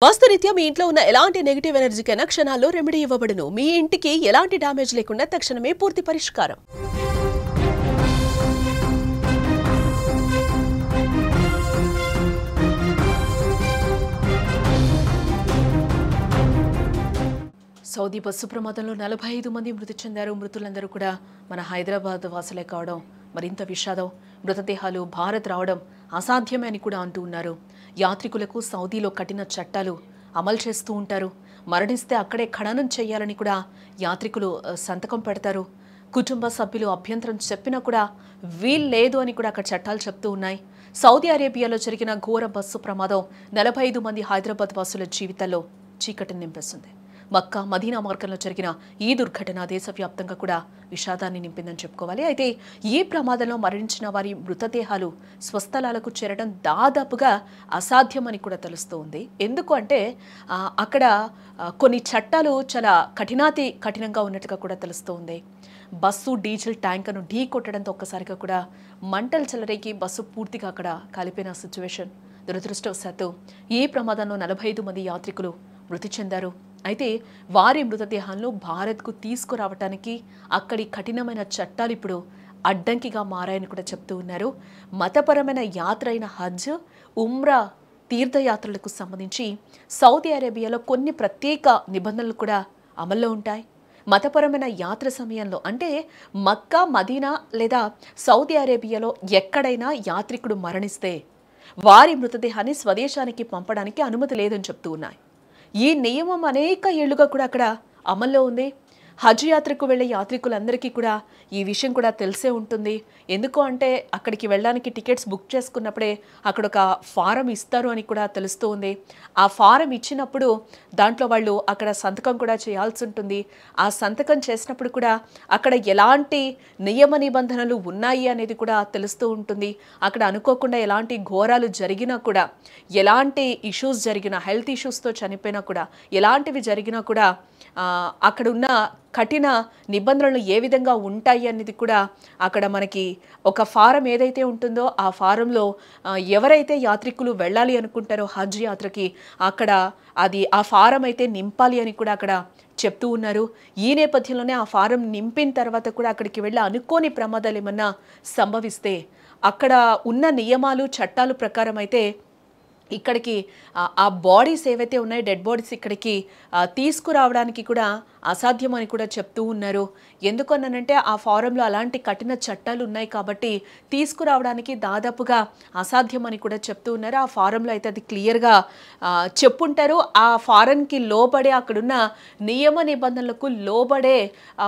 వాస్తురీత్యా మీ ఇంట్లో ఉన్న ఎలాంటి నెగటివ్ ఎనర్జీకైనా క్షణాల్లో రెమెడీ ఇవ్వబడును. మీ ఇంటికి ఎలాంటి డ్యామేజ్ లేకుండా తక్షణమే పూర్తి పరిష్కారం. సౌదీ బస్సు ప్రమాదంలో 45 మంది మృతి చెందారు. మృతులందరూ కూడా మన హైదరాబాద్ వాసులే కావడం మరింత విషాదం. మృతదేహాలు భారత్ రావడం అసాధ్యమే అని కూడా అంటూ ఉన్నారు. యాత్రికులకు సౌదీలో కఠిన చట్టాలు అమలు చేస్తూ ఉంటారు. మరణిస్తే అక్కడే ఖననం చేయాలని కూడా యాత్రికులు సంతకం పెడతారు. కుటుంబ సభ్యులు అభ్యంతరం చెప్పినా కూడా వీల్లేదు అని కూడా అక్కడ చట్టాలు చెప్తూ ఉన్నాయి. సౌదీ అరేబియాలో జరిగిన ఘోర బస్సు ప్రమాదం 45 మంది హైదరాబాద్ వాసుల జీవితాల్లో చీకటిని నింపేస్తుంది. మక్కా మదీనా మార్గంలో జరిగిన ఈ దుర్ఘటన దేశవ్యాప్తంగా కూడా విషాదాన్ని నింపిందని చెప్పుకోవాలి. అయితే ఈ ప్రమాదంలో మరణించిన వారి మృతదేహాలు స్వస్థలాలకు చేరడం దాదాపుగా అసాధ్యమని కూడా తెలుస్తూ ఉంది. ఎందుకు అంటే అక్కడ కొన్ని చట్టాలు చాలా కఠినంగా ఉన్నట్టుగా కూడా తెలుస్తూ ఉంది. బస్సు డీజిల్ ట్యాంకర్ను ఢీ కొట్టడంతో ఒక్కసారిగా కూడా మంటలు చెలరేగి బస్సు పూర్తిగా అక్కడ కాలిపోయిన సిచ్యువేషన్. దురదృష్టవశాత్తు ఈ ప్రమాదంలో 45 మంది యాత్రికులు మృతి చెందారు. అయితే వారి మృతదేహాలను భారత్కు తీసుకురావటానికి అక్కడి కఠినమైన చట్టాలు ఇప్పుడు అడ్డంకిగా మారాయని కూడా చెప్తూ ఉన్నారు. మతపరమైన యాత్ర అయిన హజ్, ఉమ్రా తీర్థయాత్రలకు సంబంధించి సౌదీ అరేబియాలో కొన్ని ప్రత్యేక నిబంధనలు కూడా అమల్లో ఉంటాయి. మతపరమైన యాత్ర సమయంలో అంటే మక్కా మదీనా లేదా సౌదీ అరేబియాలో ఎక్కడైనా యాత్రికుడు మరణిస్తే వారి మృతదేహాన్ని స్వదేశానికి పంపడానికి అనుమతి లేదని చెప్తూ ఉన్నాయి. ఈ నియమం అనేక ఏళ్లుగా కూడా అక్కడ అమల్లో ఉంది. హజ్ యాత్రకు వెళ్లే యాత్రికులందరికీ కూడా ఈ విషయం కూడా తెలిసే ఉంటుంది. ఎందుకు అంటే అక్కడికి వెళ్ళడానికి టికెట్స్ బుక్ చేసుకున్నప్పుడే అక్కడ ఒక ఫారం ఇస్తారు అని కూడా తెలుస్తూ ఉంది. ఆ ఫారం ఇచ్చినప్పుడు దాంట్లో వాళ్ళు అక్కడ సంతకం కూడా చేయాల్సి ఉంటుంది. ఆ సంతకం చేసినప్పుడు కూడా అక్కడ ఎలాంటి నియమ నిబంధనలు ఉన్నాయి అనేది కూడా తెలుస్తూ ఉంటుంది. అక్కడ అనుకోకుండా ఎలాంటి ఘోరాలు జరిగినా కూడా, ఎలాంటి ఇష్యూస్ జరిగినా, హెల్త్ ఇష్యూస్తో చనిపోయినా కూడా, ఎలాంటివి జరిగినా కూడా అక్కడున్న కఠిన నిబంధనలు ఏ విధంగా ఉంటాయి అనేది కూడా అక్కడ మనకి ఒక ఫారం ఏదైతే ఉంటుందో ఆ ఫారంలో ఎవరైతే యాత్రికులు వెళ్ళాలి అనుకుంటారో హజ్ యాత్రకి అక్కడ ఆ ఫారం అయితే నింపాలి అని కూడా అక్కడ చెప్తూ ఉన్నారు. ఈ నేపథ్యంలోనే ఆ ఫారం నింపిన తర్వాత కూడా అక్కడికి వెళ్ళి అనుకోని ప్రమాదాలు ఏమన్నా సంభవిస్తే అక్కడ ఉన్న నియమాలు చట్టాలు ప్రకారం అయితే ఇక్కడికి ఆ బాడీస్ ఏవైతే ఉన్నాయో డెడ్ బాడీస్ ఇక్కడికి తీసుకురావడానికి కూడా అసాధ్యం అని కూడా చెప్తూ ఉన్నారు. ఎందుకన్నానంటే ఆ ఫారంలో అలాంటి కఠిన చట్టాలు ఉన్నాయి కాబట్టి తీసుకురావడానికి దాదాపుగా అసాధ్యం అని కూడా చెప్తూ ఉన్నారు. ఆ ఫారంలో అయితే అది క్లియర్గా చెప్పుంటారు. ఆ ఫారంకి లోబడే అక్కడున్న నియమ నిబంధనలకు లోబడే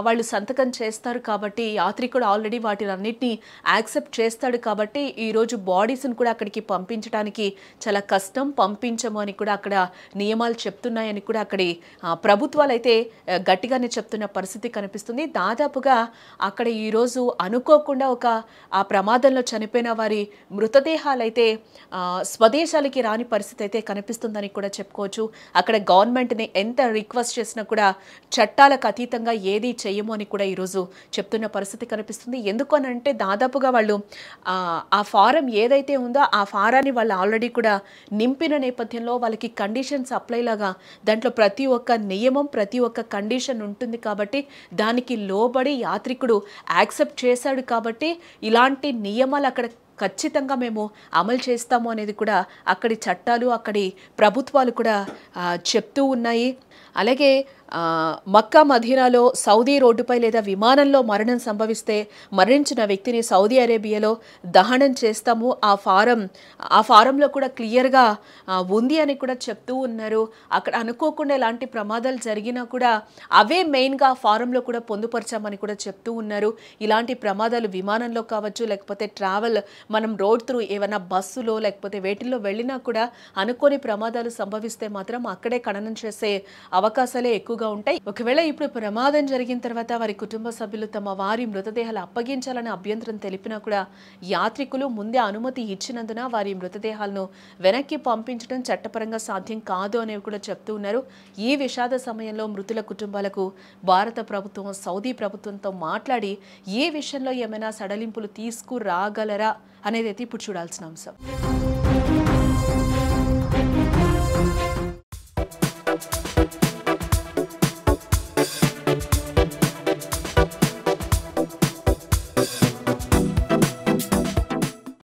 వాళ్ళు సంతకం చేస్తారు కాబట్టి యాత్రికుడు ఆల్రెడీ వాటినన్నిటినీ యాక్సెప్ట్ చేస్తాడు కాబట్టి ఈరోజు బాడీస్ని కూడా అక్కడికి పంపించడానికి చాలా కష్టం, పంపించము అని కూడా అక్కడ నియమాలు చెప్తున్నాయని కూడా అక్కడి ప్రభుత్వాలు అయితే గట్టిగానే చెప్తున్న పరిస్థితి కనిపిస్తుంది. దాదాపుగా అక్కడ ఈరోజు అనుకోకుండా ఆ ప్రమాదంలో చనిపోయిన వారి మృతదేహాలైతే స్వదేశాలకి రాని పరిస్థితి అయితే కనిపిస్తుందని కూడా చెప్పుకోవచ్చు. అక్కడ గవర్నమెంట్ని ఎంత రిక్వెస్ట్ చేసినా కూడా చట్టాలకు అతీతంగా ఏది చేయము అని కూడా ఈరోజు చెప్తున్న పరిస్థితి కనిపిస్తుంది. ఎందుకనంటే దాదాపుగా వాళ్ళు ఆ ఫారం ఏదైతే ఉందో ఆ ఫారాన్ని వాళ్ళు ఆల్రెడీ కూడా నింపిన నేపథ్యంలో వాళ్ళకి కండిషన్స్ అప్లై లాగా దాంట్లో ప్రతి ఒక్క నియమం, ప్రతి ఒక్క కండిషన్ ఉంటుంది కాబట్టి దానికి లోబడి యాత్రికుడు యాక్సెప్ట్ చేశాడు కాబట్టి ఇలాంటి నియమాలు అక్కడ ఖచ్చితంగా మేము అమలు చేస్తాము అనేది కూడా అక్కడి చట్టాలు, అక్కడి ప్రభుత్వాలు కూడా చెప్తూ ఉన్నాయి. అలాగే మక్కా మదీనాలో సౌదీ రోడ్డుపై లేదా విమానంలో మరణం సంభవిస్తే మరణించిన వ్యక్తిని సౌదీ అరేబియాలో దహనం చేస్తాము. ఆ ఫారంలో కూడా క్లియర్గా ఉంది అని కూడా చెప్తూ ఉన్నారు. అక్కడ అనుకోకుండా ఎలాంటి ప్రమాదాలు జరిగినా కూడా అవే మెయిన్గా ఆ ఫారంలో కూడా పొందుపరచామని కూడా చెప్తూ ఉన్నారు. ఇలాంటి ప్రమాదాలు విమానంలో కావచ్చు, లేకపోతే ట్రావెల్ మనం రోడ్ త్రూ ఏమైనా బస్సులో లేకపోతే వేటిల్లో వెళ్ళినా కూడా అనుకోని ప్రమాదాలు సంభవిస్తే మాత్రం అక్కడే ఖననం చేసే అవకాశాలే ఎక్కువగా ఉంటాయి. ఒకవేళ ఇప్పుడు ప్రమాదం జరిగిన తర్వాత వారి కుటుంబ సభ్యులు తమ వారి మృతదేహాలు అప్పగించాలని అభ్యంతరం తెలిపినా కూడా యాత్రికులు ముందే అనుమతి ఇచ్చినందున వారి మృతదేహాలను వెనక్కి పంపించడం చట్టపరంగా సాధ్యం కాదు అనేవి కూడా చెప్తూ ఉన్నారు. ఈ విషాద సమయంలో మృతుల కుటుంబాలకు భారత ప్రభుత్వం సౌదీ ప్రభుత్వంతో మాట్లాడి ఈ విషయంలో ఏమైనా సడలింపులు తీసుకురాగలరా అనేది అయితే ఇప్పుడు చూడాల్సిన అంశం.